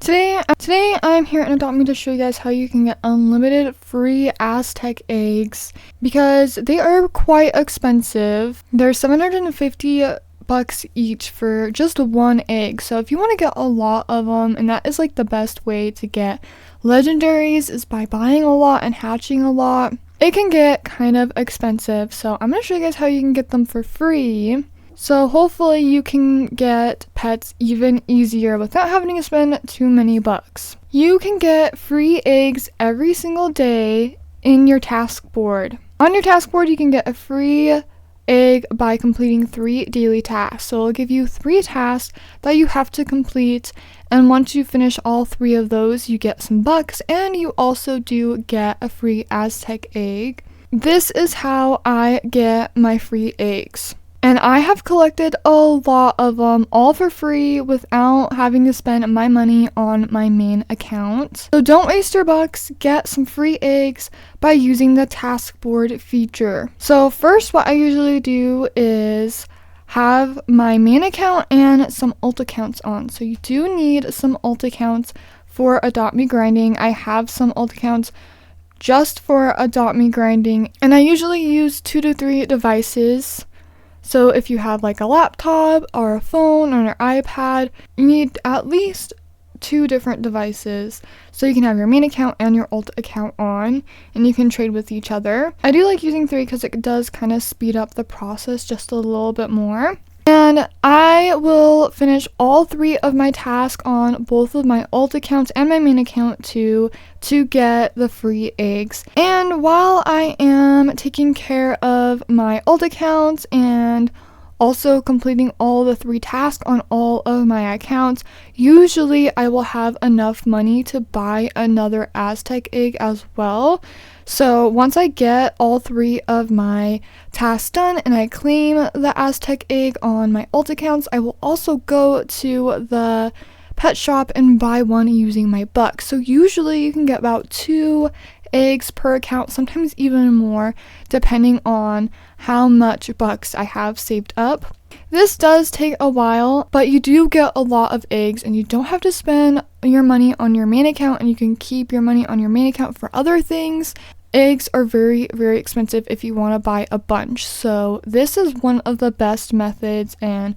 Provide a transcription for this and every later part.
Today I'm here in Adopt Me to show you guys how you can get unlimited free Aztec eggs because they are quite expensive. They're 750 bucks each for just one egg. So if you want to get a lot of them, and that is like the best way to get legendaries is by buying a lot and hatching a lot. It can get kind of expensive. So I'm going to show you guys how you can get them for free. So hopefully you can get pets even easier without having to spend too many bucks. You can get free eggs every single day in your task board. On your task board, you can get a free egg by completing 3 daily tasks. So it'll give you 3 tasks that you have to complete, and once you finish all 3 of those, you get some bucks, and you also do get a free Aztec egg. This is how I get my free eggs. And I have collected a lot of them all for free without having to spend my money on my main account. So don't waste your bucks, get some free eggs by using the task board feature. So first what I usually do is have my main account and some alt accounts on. So you do need some alt accounts for Adopt Me grinding. I have some alt accounts just for Adopt Me grinding, and I usually use 2 to 3 devices. So if you have like a laptop or a phone or an iPad, you need at least 2 different devices. So you can have your main account and your alt account on, and you can trade with each other. I do like using 3 because it does kind of speed up the process just a little bit more. And I will finish all 3 of my tasks on both of my alt accounts and my main account to get the free eggs. And while I am taking care of my alt accounts and also completing all the 3 tasks on all of my accounts, usually I will have enough money to buy another Aztec egg as well. So once I get all 3 of my tasks done and I claim the Aztec egg on my alt accounts, I will also go to the pet shop and buy one using my bucks. So usually you can get about 2 eggs per account, sometimes even more, depending on how much bucks I have saved up. This does take a while, but you do get a lot of eggs, and you don't have to spend your money on your main account, and you can keep your money on your main account for other things. Eggs are very, very expensive if you want to buy a bunch, so this is one of the best methods and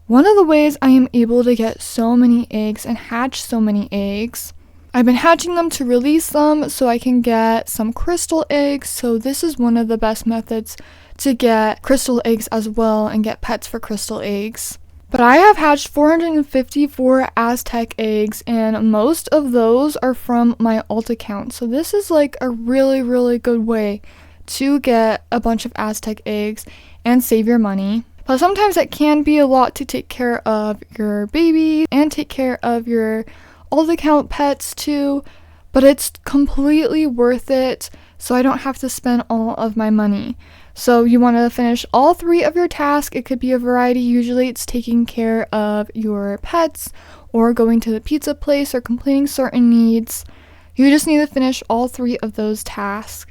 one of the ways I am able to get so many eggs and hatch so many eggs. I've been hatching them to release them so I can get some crystal eggs, so this is one of the best methods to get crystal eggs as well and get pets for crystal eggs. But I have hatched 454 Aztec eggs, and most of those are from my alt account. So this is like a really, really good way to get a bunch of Aztec eggs and save your money. But sometimes it can be a lot to take care of your baby and take care of your alt account pets too, but it's completely worth it, so I don't have to spend all of my money. So you want to finish all 3 of your tasks. It could be a variety. Usually it's taking care of your pets or going to the pizza place or completing certain needs. You just need to finish all 3 of those tasks,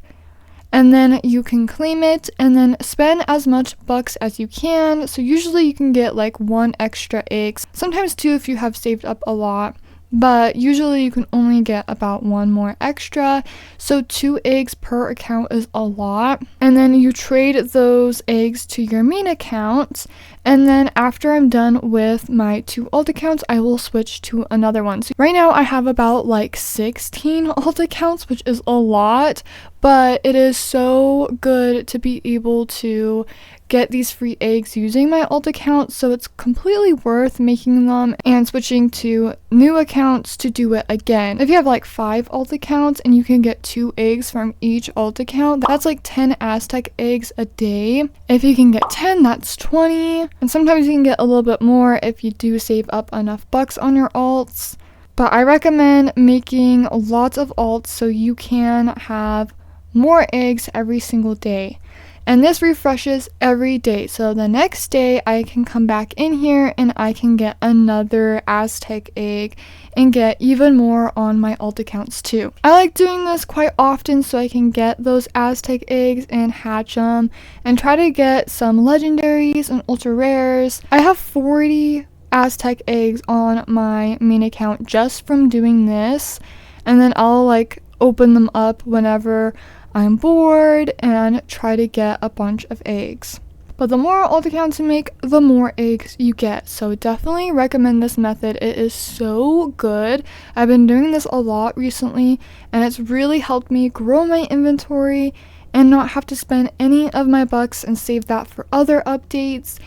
and then you can claim it and then spend as much bucks as you can. So usually you can get like 1 extra egg, sometimes 2 if you have saved up a lot. But usually you can only get about 1 more extra, so 2 eggs per account is a lot. And then you trade those eggs to your main account, and then after I'm done with my 2 alt accounts, I will switch to another one. So right now I have about like 16 alt accounts, which is a lot, but it is so good to be able to get these free eggs using my alt account, so it's completely worth making them and switching to new accounts to do it again. If you have like 5 alt accounts and you can get 2 eggs from each alt account, that's like 10 Aztec eggs a day. If you can get 10, that's 20, and sometimes you can get a little bit more if you do save up enough bucks on your alts. But I recommend making lots of alts so you can have more eggs every single day. And this refreshes every day, so the next day I can come back in here and I can get another Aztec egg and get even more on my alt accounts too. I like doing this quite often so I can get those Aztec eggs and hatch them and try to get some legendaries and ultra rares. I have 40 Aztec eggs on my main account just from doing this, and then I'll like open them up whenever I'm bored and try to get a bunch of eggs. But the more alt accounts you make, the more eggs you get. So definitely recommend this method. It is so good. I've been doing this a lot recently, and it's really helped me grow my inventory and not have to spend any of my bucks and save that for other updates.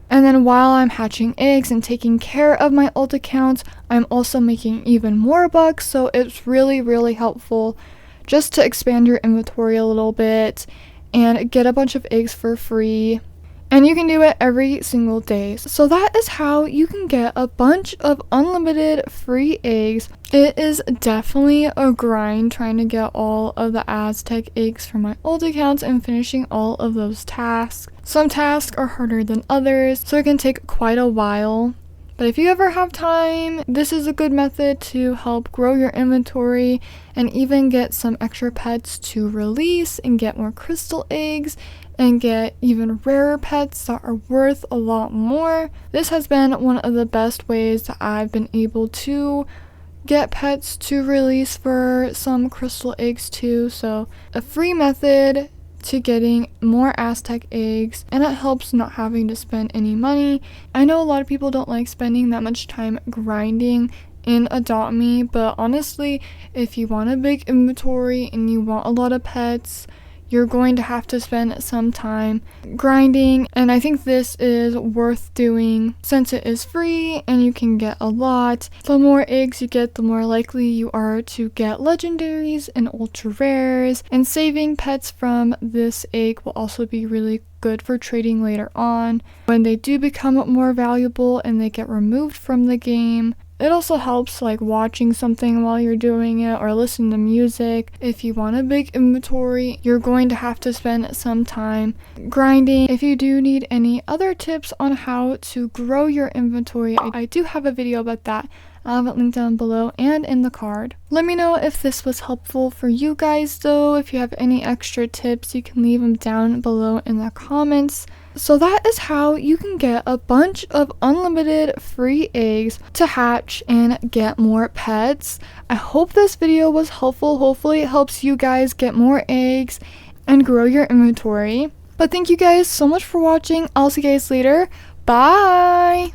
And then while I'm hatching eggs and taking care of my alt accounts, I'm also making even more bucks. So it's really, really helpful just to expand your inventory a little bit and get a bunch of eggs for free. And you can do it every single day. So that is how you can get a bunch of unlimited free eggs. It is definitely a grind trying to get all of the Aztec eggs from my old accounts and finishing all of those tasks. Some tasks are harder than others, so it can take quite a while. But if you ever have time, this is a good method to help grow your inventory and even get some extra pets to release and get more crystal eggs and get even rarer pets that are worth a lot more. This has been one of the best ways that I've been able to get pets to release for some crystal eggs too. So a free method to getting more Aztec eggs, and it helps not having to spend any money. I know a lot of people don't like spending that much time grinding in Adopt Me, but honestly, if you want a big inventory and you want a lot of pets, you're going to have to spend some time grinding, and I think this is worth doing since it is free and you can get a lot. The more eggs you get, the more likely you are to get legendaries and ultra rares, and saving pets from this egg will also be really good for trading later on when they do become more valuable and they get removed from the game. It also helps like watching something while you're doing it or listening to music. If you want a big inventory, you're going to have to spend some time grinding. If you do need any other tips on how to grow your inventory, I do have a video about that. I'll have it linked down below and in the card. Let me know if this was helpful for you guys though. If you have any extra tips, you can leave them down below in the comments. So that is how you can get a bunch of unlimited free eggs to hatch and get more pets. I hope this video was helpful. Hopefully it helps you guys get more eggs and grow your inventory. But thank you guys so much for watching. I'll see you guys later. Bye!